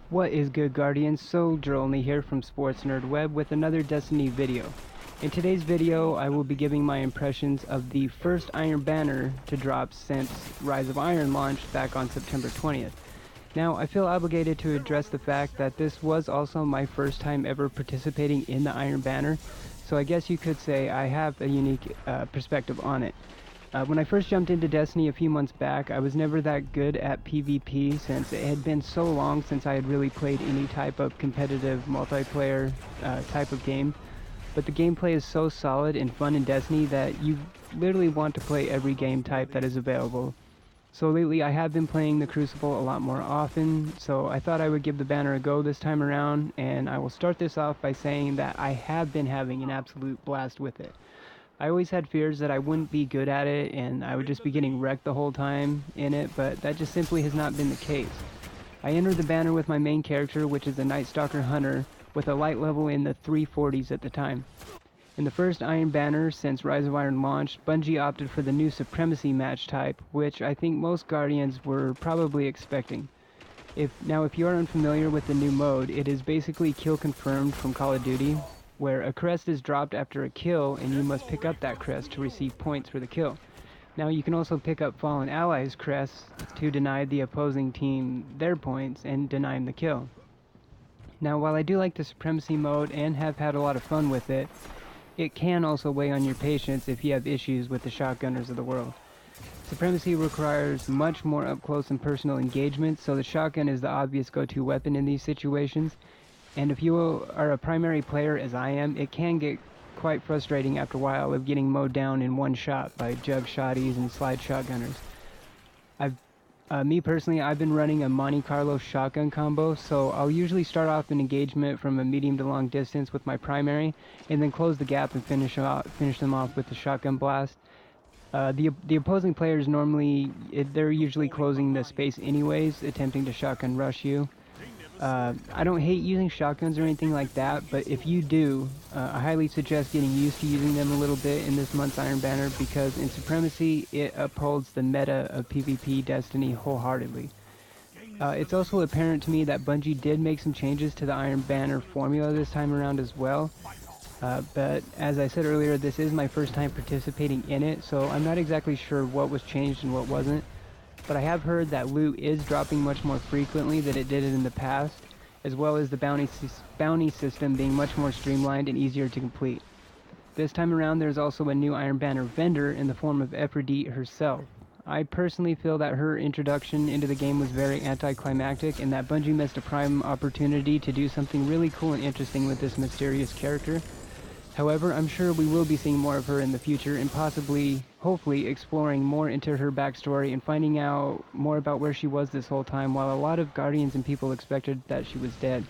What is good, Guardians? Soldier Only here from Sports Nerd Web with another Destiny video. In today's video, I will be giving my impressions of the first Iron Banner to drop since Rise of Iron launched back on September 20th. Now, I feel obligated to address the fact that this was also my first time ever participating in the Iron Banner, so I guess you could say I have a unique perspective on it. When I first jumped into Destiny a few months back, I was never that good at PvP since it had been so long since I had really played any type of competitive multiplayer type of game. But the gameplay is so solid and fun in Destiny that you literally want to play every game type that is available. So lately I have been playing the Crucible a lot more often, so I thought I would give the banner a go this time around, and I will start this off by saying that I have been having an absolute blast with it. I always had fears that I wouldn't be good at it and I would just be getting wrecked the whole time in it, but that just simply has not been the case. I entered the banner with my main character, which is a Night Stalker Hunter, with a light level in the 340s at the time. In the first Iron Banner since Rise of Iron launched, Bungie opted for the new Supremacy match type, which I think most Guardians were probably expecting. If you are unfamiliar with the new mode, it is basically kill confirmed from Call of Duty, where a crest is dropped after a kill and you must pick up that crest to receive points for the kill. Now you can also pick up fallen allies' crests to deny the opposing team their points and deny them the kill. Now while I do like the Supremacy mode and have had a lot of fun with it, it can also weigh on your patience if you have issues with the shotgunners of the world. Supremacy requires much more up close and personal engagement, so the shotgun is the obvious go-to weapon in these situations. And if you are a primary player as I am, it can get quite frustrating after a while of getting mowed down in one shot by jug shotties and slide shotgunners. Me personally, I've been running a Monte Carlo shotgun combo, so I'll usually start off an engagement from a medium to long distance with my primary, and then close the gap and finish them off with the shotgun blast. The opposing players they're usually closing the space anyways, attempting to shotgun rush you. I don't hate using shotguns or anything like that, but if you do, I highly suggest getting used to using them a little bit in this month's Iron Banner, because in Supremacy, it upholds the meta of PvP Destiny wholeheartedly. It's also apparent to me that Bungie did make some changes to the Iron Banner formula this time around as well, but as I said earlier, this is my first time participating in it, so I'm not exactly sure what was changed and what wasn't. But I have heard that loot is dropping much more frequently than it did in the past, as well as the bounty system being much more streamlined and easier to complete. This time around, there's also a new Iron Banner vendor in the form of Aphrodite herself. I personally feel that her introduction into the game was very anticlimactic, and that Bungie missed a prime opportunity to do something really cool and interesting with this mysterious character. However, I'm sure we will be seeing more of her in the future, and possibly, hopefully, exploring more into her backstory and finding out more about where she was this whole time, while a lot of Guardians and people expected that she was dead.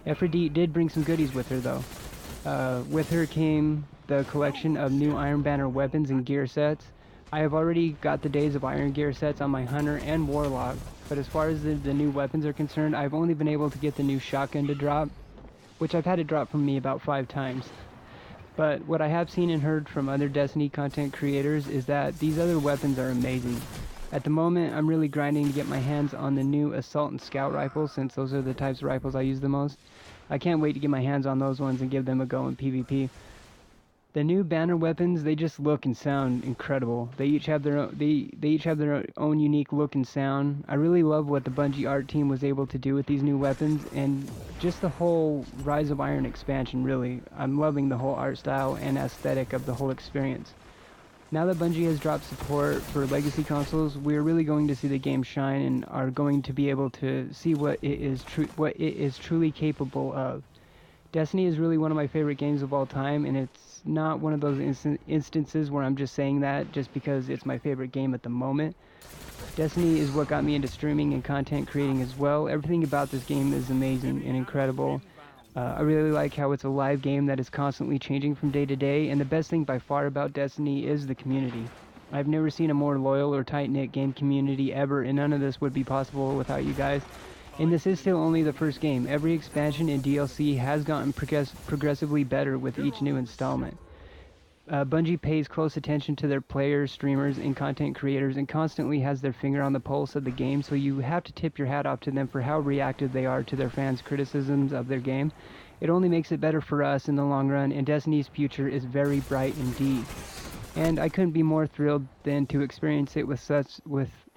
Aphrodite did bring some goodies with her, though. With her came the collection of new Iron Banner weapons and gear sets. I have already got the Days of Iron gear sets on my Hunter and Warlock, but as far as the new weapons are concerned, I've only been able to get the new shotgun to drop, which I've had it drop from me about 5 times. But what I have seen and heard from other Destiny content creators is that these other weapons are amazing. At the moment, I'm really grinding to get my hands on the new Assault and Scout rifles, since those are the types of rifles I use the most. I can't wait to get my hands on those ones and give them a go in PvP. The new banner weapons, they just look and sound incredible. They each have their own unique look and sound. I really love what the Bungie art team was able to do with these new weapons, and just the whole Rise of Iron expansion, really. I'm loving the whole art style and aesthetic of the whole experience. Now that Bungie has dropped support for legacy consoles, we're really going to see the game shine and are going to be able to see what it is truly capable of. Destiny is really one of my favorite games of all time, and it's not one of those instances where I'm just saying that just because it's my favorite game at the moment. Destiny is what got me into streaming and content creating as well. Everything about this game is amazing and incredible. I really like how it's a live game that is constantly changing from day to day, and the best thing by far about Destiny is the community. I've never seen a more loyal or tight-knit game community ever, and none of this would be possible without you guys. And this is still only the first game. Every expansion and DLC has gotten progressively better with each new installment. Bungie pays close attention to their players, streamers, and content creators and constantly has their finger on the pulse of the game, so you have to tip your hat off to them for how reactive they are to their fans' criticisms of their game. It only makes it better for us in the long run, and Destiny's future is very bright indeed. And I couldn't be more thrilled than to experience it with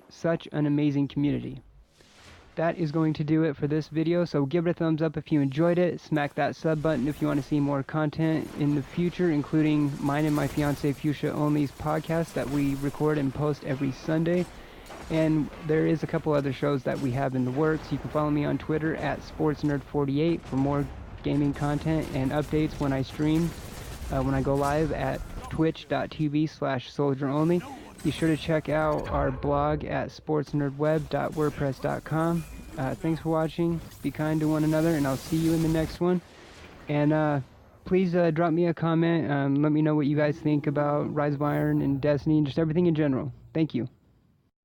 such an amazing community. That is going to do it for this video, so give it a thumbs up if you enjoyed it, smack that sub button if you want to see more content in the future, including mine and my fiance Fuchsia Only's podcast that we record and post every Sunday. And there is a couple other shows that we have in the works. You can follow me on Twitter at SportsNerd48 for more gaming content and updates when I stream, when I go live at twitch.tv/soldieronly. Be sure to check out our blog at sportsnerdweb.wordpress.com. Thanks for watching. Be kind to one another, and I'll see you in the next one. And please drop me a comment. Let me know what you guys think about Rise of Iron and Destiny and just everything in general. Thank you.